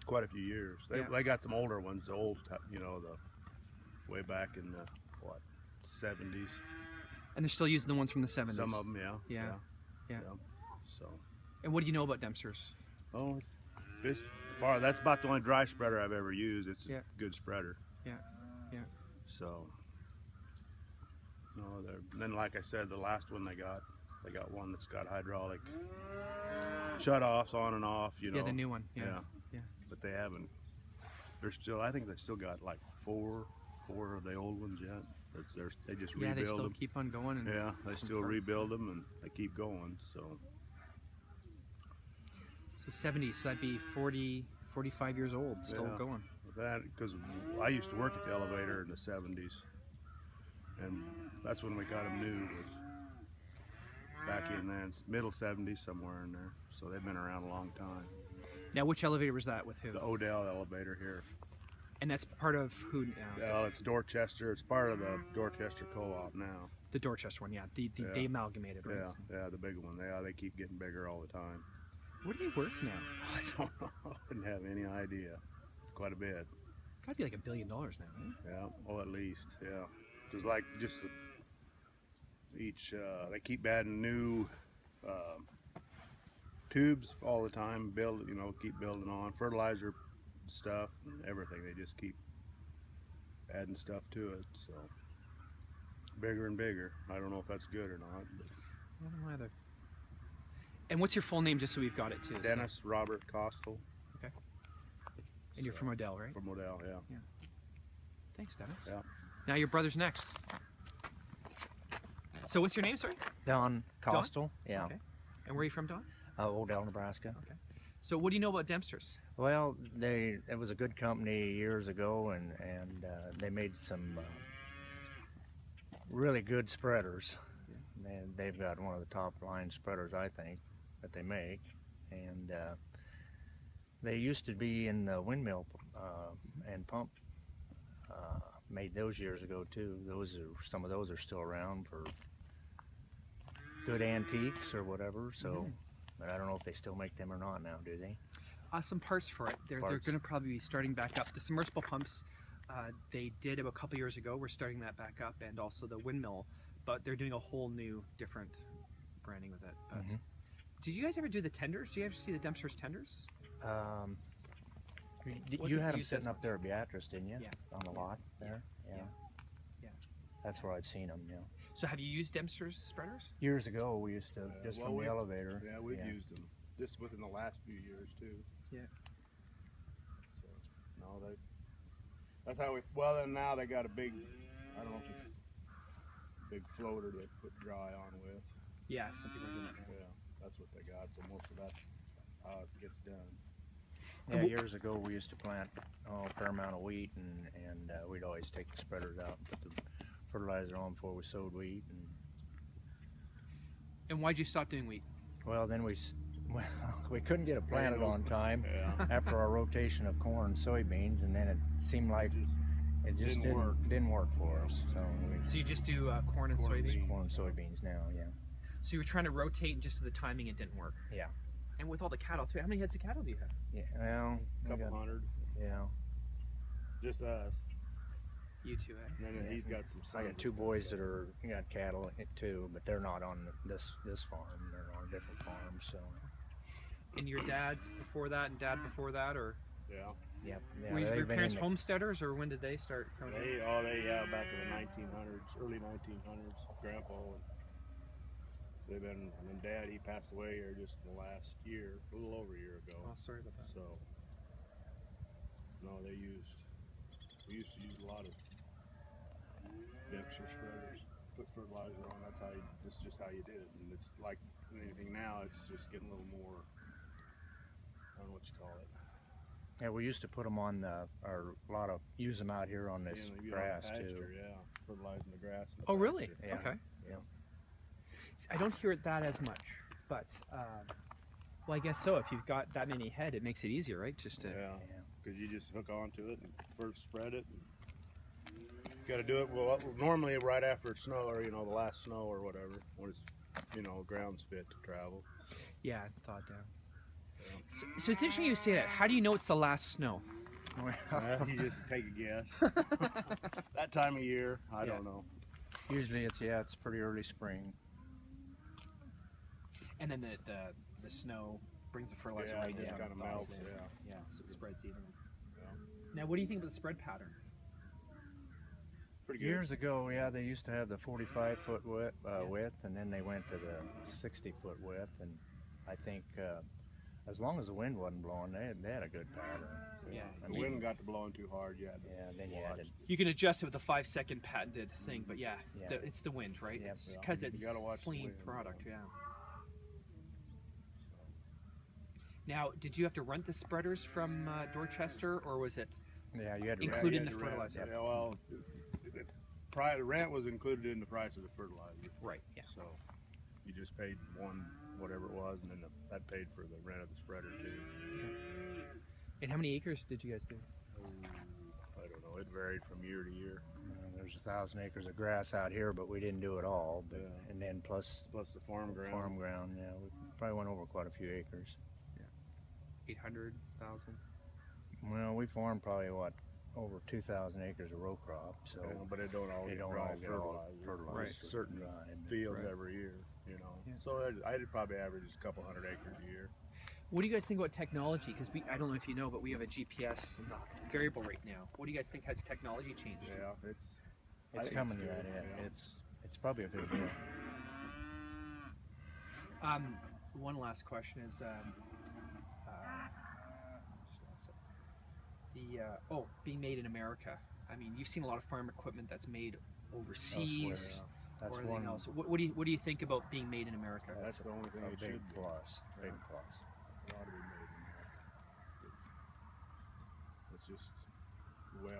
quite a few years. They got some older ones, the old, you know, the way back in the what 70s. And they're still using the ones from the 70s. Some of them, yeah. So. And what do you know about Dempster's? Oh, that's about the only dry spreader I've ever used. It's a good spreader. Yeah. So. No, then like I said, the last one they got one that's got hydraulic shut-offs on and off, you know. Yeah, the new one. Yeah. But they haven't. I think they still got like four of the old ones yet. They just rebuild them. They still keep on going. And they still rebuild them and they keep going. So 70, so that'd be 40, 45 years old, still going. Because I used to work at the elevator in the 70s, and that's when we got them new. Was back in there, middle 70s, somewhere in there. So they've been around a long time. Now, which elevator was that with who? The Odell elevator here. And that's part of who now? Well, it's Dorchester. It's part of the Dorchester Co-op now. The Dorchester one, they amalgamated, right? Yeah, the big one. They keep getting bigger all the time. What are they worth now? I don't know. I wouldn't have any idea. It's quite a bit. Gotta be like $1 billion now, right? Yeah, well, at least, yeah. Each, they keep adding new tubes all the time. Keep building on fertilizer stuff and everything. They just keep adding stuff to it. So bigger and bigger. I don't know if that's good or not. But. I don't know either. And what's your full name, just so we've got it too? Dennis Robert Costal. Okay. And you're from Odell, right? From Odell, yeah. Thanks, Dennis. Yeah. Now your brother's next. So what's your name, sorry? Don Costal. Yeah. Okay. And where are you from, Don? Odell, Nebraska. Okay. So what do you know about Dempster's? Well, it was a good company years ago, and they made some really good spreaders. And they've got one of the top line spreaders, I think, that they make. And they used to be in the windmill and pump. Made those years ago too. Some of those are still around for good antiques or whatever. So, but I don't know if they still make them or not now. Do they? Some parts for it. They're going to probably be starting back up. The submersible pumps, they did a couple years ago. We're starting that back up, and also the windmill. But they're doing a whole new, different branding with it. But did you guys ever do the tenders? Did you ever see the Dempster's tenders? You had them sitting up there at Beatrice, didn't you? Yeah. On the lot there? Yeah. That's where I'd seen them, So have you used Dempster's spreaders? Years ago, we used to, from the elevator. Yeah, we've used them. Just within the last few years, too. Yeah. So, no, that's how and now they got a big, I don't know if it's a big floater they put dry on with. Yeah, some people are doing that. Yeah, that's what they got. So most of that's how it gets done. Yeah, years ago we used to plant a fair amount of wheat, and we'd always take the spreaders out and put the fertilizer on before we sowed wheat. And why'd you stop doing wheat? Well, then we couldn't get it planted on time after our rotation of corn and soybeans, and then it seemed like it just didn't work for us. So you just do corn and soybeans? Corn and soybeans now, yeah. So you were trying to rotate, and just with the timing it didn't work? Yeah. And with all the cattle too, how many heads of cattle do you have? Yeah, well, a couple hundred. Yeah. Just us. You two, eh? And then he's got some sons. I got two boys that got cattle too, but they're not on this farm. They're on a different farm. So. And your dad's before that, and dad before that, or? Yeah. Yep. Were your parents homesteaders, or when did they start coming? Back in the 1900s, early 1900s. Grandpa. And Dad, he passed away here just in the last year, a little over a year ago. Oh, sorry about that. So, no, we used to use a lot of Dempster spreaders, put fertilizer on. That's just how you did it. And it's like anything now, it's just getting a little more, I don't know what you call it. Yeah, we used to put them on use them out here on this grass too. Yeah, fertilizing the grass. Oh, really? Yeah. Okay. Yeah. I don't hear it that as much, but well, I guess so. If you've got that many head, it makes it easier, right? Just to because you just hook onto it and first spread it. Got to do it normally right after it snow, or the last snow or whatever, when it's ground's fit to travel. Yeah, thawed down. So it's interesting you say that. How do you know it's the last snow? You just take a guess. That time of year, I don't know. Usually it's pretty early spring. And then the snow brings the fertilizer right it just down. kind of melts. Yeah, so it spreads evenly. Yeah. Now, what do you think about the spread pattern? Pretty good. Years ago, they used to have the 45-foot width, and then they went to the 60-foot width, and I think as long as the wind wasn't blowing, they had a good pattern. Yeah. The wind got to blowing too hard, then you had to. You can adjust it with a 5-second patented thing, but it's the wind, right? Yep. It's because it's You gotta watch the clean wind, product, yeah. Now, did you have to rent the spreaders from Dorchester, or was it Yeah, you had to included in you the had to rent. fertilizer? Yeah, well, the rent was included in the price of the fertilizer. Right, yeah. So you just paid whatever it was, and then that paid for the rent of the spreader too. And how many acres did you guys do? I don't know. It varied from year to year. There's 1,000 acres of grass out here, but we didn't do it all. But, Yeah. And then plus Plus the farm ground. farm ground, we probably went over quite a few acres. 800,000. Well, we farmed probably over 2,000 acres of row crop. So Yeah, but it don't all They get don't dry all get all fertilizer. fertilized. Right. There's certain Right. fields Right. every year, Yeah. So I'd probably average a couple hundred acres a year. What do you guys think about technology? Because I don't know if you know, but we have a GPS and the variable rate now. What do you guys think has technology changed? Yeah, I It's think coming it's right good, in. yeah. It's probably a good deal. One last question is, just lost it. Being made in America. I mean, you've seen a lot of farm equipment that's made overseas Elsewhere, That's or anything one else. What do you think about being made in America? That's the only thing a it big should be. plus. Big Yeah. plus. It ought to be made in America. It's just the way